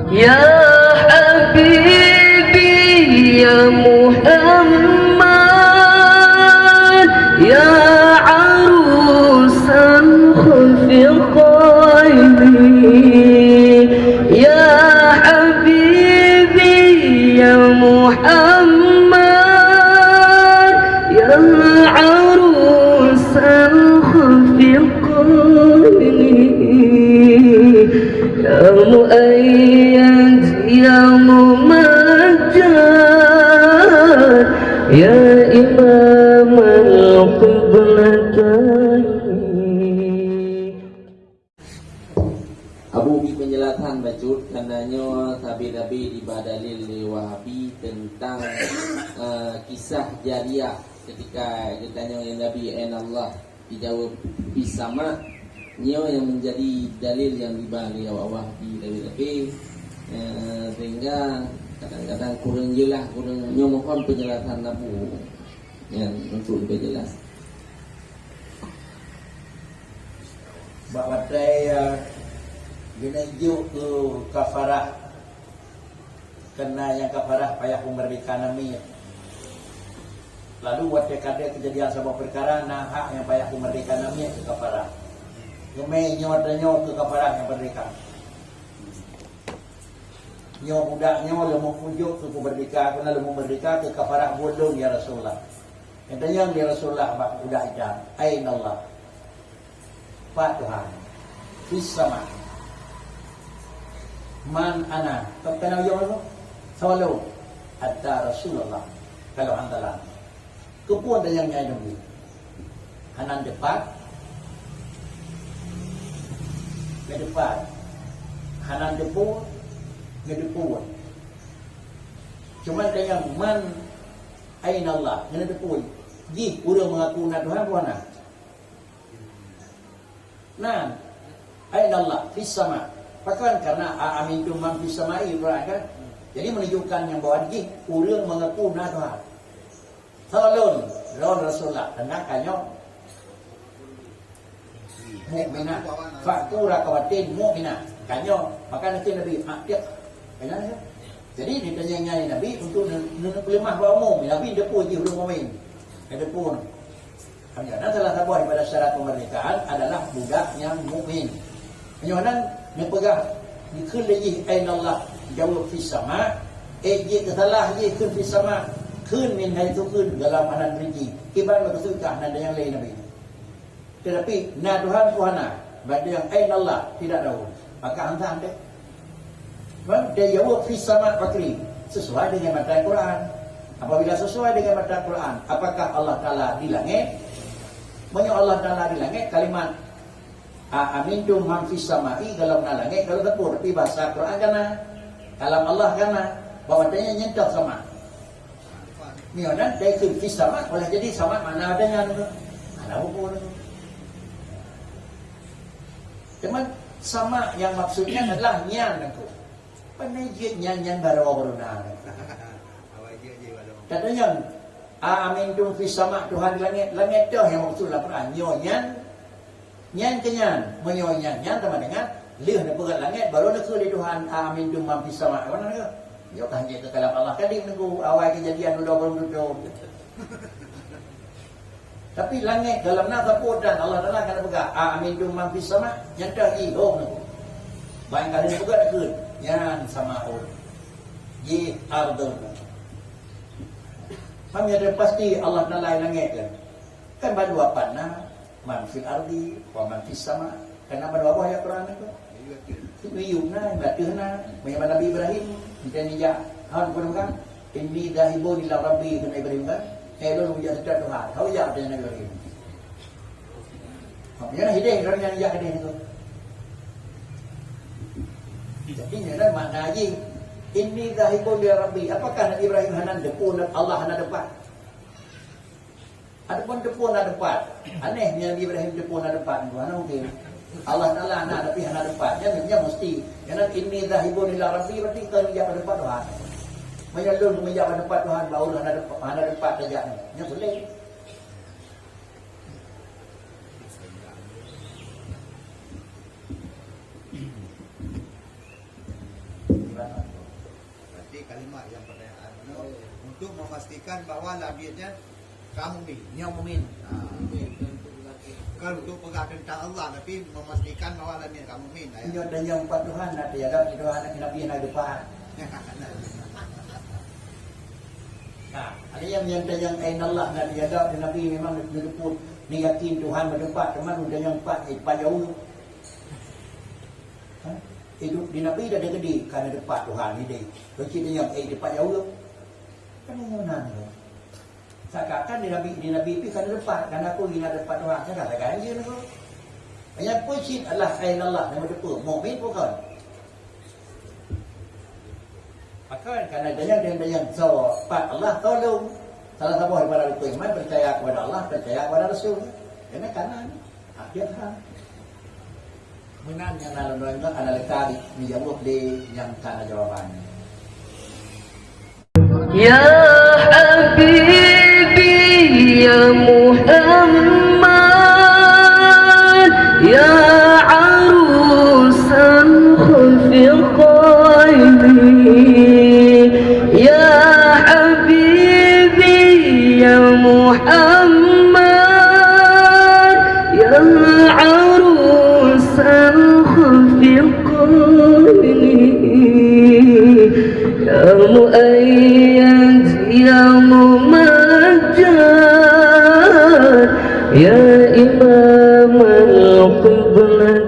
Ya Habibi ya Muhammad ya arusan khafiqaini ya Habibi ya Muhammad ya arusan khafiqaini ya muayyad ya mumajjad ya imam al-qiblatayn. Abu bi penjelasan bacut karenanya tabi-tabi dibadalil li Wahabi tentang kisah jariah ketika ditanya oleh Nabi Allah dijawab bisama nyo yang menjadi dalil yang dibalik Wahabi tapi sehingga kadang-kadang kurang jelas, kurang mohon penjelasan Abu yang untuk lebih jelas. Bahawa dinajuk ke kafarah kena yang kafarah payah memerdeka nami. Lalu waktu kada kejadian sama perkara nah hak yang payah memerdeka nami ke kafarah. Kemai nyo ke kafarah yang merdeka. Nyo budaknya lemu pujuk ke merdeka, kena lemu merdeka ke kafarah bolong ya Rasulullah. Katanya ya Rasulullah bak budak ida, aina Allah. Pak Tuhan. Fis sama. Man ana. Kau kenal yo lo? Solo. Ada Rasulullah. Kalau antalan. Kepun dan yang nyai nunggu. Hanan depan. Ke depan. Hanan depan. Ke depan. Cuma yang man aina Allah. Ke depan. Ji, urang mengaku na Tuhan buana. Nah, aina Allah fis sama. Bahkan karena amintum man fis samai kan. Jadi menunjukkan yang bahwa ji urang mengaku na Tuhan. Salun Rasulullah tenang kanyo mukminah faktura kawatin mukminah kanyo maka nanti Nabi aktif kanyo. Jadi ditanya Nabi untuk lemah bawa umum Nabi depu je belum mukmin depu. Karena salah satu daripada syarat kemerdekaan adalah budak yang mukmin. Kenyanan dipegang dikul lagi aina Allah jawab fis sama je kesalah je kun fis sama kun min haitu kun dalam anan rinci ibarat berkesukaan dan yang lain Nabi. Tetapi na Tuhan Tuhana bagi yang aina Allah tidak tahu. Maka anda dia jawab fis sama fakri sesuai dengan mata Quran. Apabila sesuai dengan mata Quran, apakah Allah Taala di langit? Banyak Allah Taala di langit kalimat amintum man fis samai dalam langit kalau tepur tapi bahasa Quran kana kalam Allah kana bahwa dia nyentuh sama. Nyonan dia fis sama boleh jadi sama mana adanya tu. Ada ukur. Cuman sama yang maksudnya adalah nyan tu. Penajid nyan baru-baruna. Katanya amintum fis sama Tuhan di langit. Langit tu yang maksudlah Quran nyan kenyan menyonya nyan sama dengan lihat nak pegat langit baru nak ke Tuhan amintum man fis sama. Mana dia? Yo kan je ke kalam Allah kan dia menunggu awal kejadian baru duduk. Tapi langit dalam nafas dan Allah Taala akan pegang amintum man fis sama nyata ilmu nunggu. Baik kali dia pegat ke nyan sama ye ardul. Kami ada pasti Allah Taala langit kan baru apa nah man fil ardi wa man fis sama. Kenapa dua ayat Quran itu? Tuyuna batuna menyembah Nabi Ibrahim dan dia han kan inni dahibun ila rabbi kan Ibrahim kan elon menjadi Tuhan kau ya dengan Nabi Ibrahim maknanya hidayah orang yang ya kedai itu jadi ini makna aja inni dahibun ila rabbi apakah Nabi Ibrahim hanan depan Allah hanan depan adapun depan ada depan anehnya Nabi Ibrahim depan ada depan mana mungkin Allah Taala nak tapi hana depannya memangnya mesti karena inni zahibun ila rabbi berarti kalau dia pada depan Tuhan menyalur menjawab depan Tuhan baru hana depan saja nya boleh Berarti kalimat yang pertanyaan untuk memastikan bahwa labirnya kamu min. Yang mumin. Bukan untuk pegang tentang Allah, tapi memastikan bahwa labirnya kamu min. Iyo dan yang empat Tuhan ada ya ada Tuhan Nabi yang ada depan. Nah, ada yang Allah Nabi ada Nabi memang disebut ni yakin Tuhan berdepan, teman udah yang empat payau. Hidup di Nabi dah gede karena depan Tuhan ni dia. Kalau yang depan jauh kan yang mana tu? Seakan di Nabi pi kan depan, kan aku ingin ada depan Tuhan. Saya katakan je tu. Banyak pun cit Allah ain Allah nama depan. Mukmin pun kan. Maka karena yang so pat Allah tolong. Salah satu daripada itu iman percaya kepada Allah, percaya kepada Rasul. Ini kanan. Akhir hal. Menang yang lalu itu analisa dijawab di yang karena jawabannya. Ya Habibi ya Muhammad ya arusan khafiqaini ya Habibi ya Muhammad ya arusan يا مؤيد يا ممجد يا إمام القبلة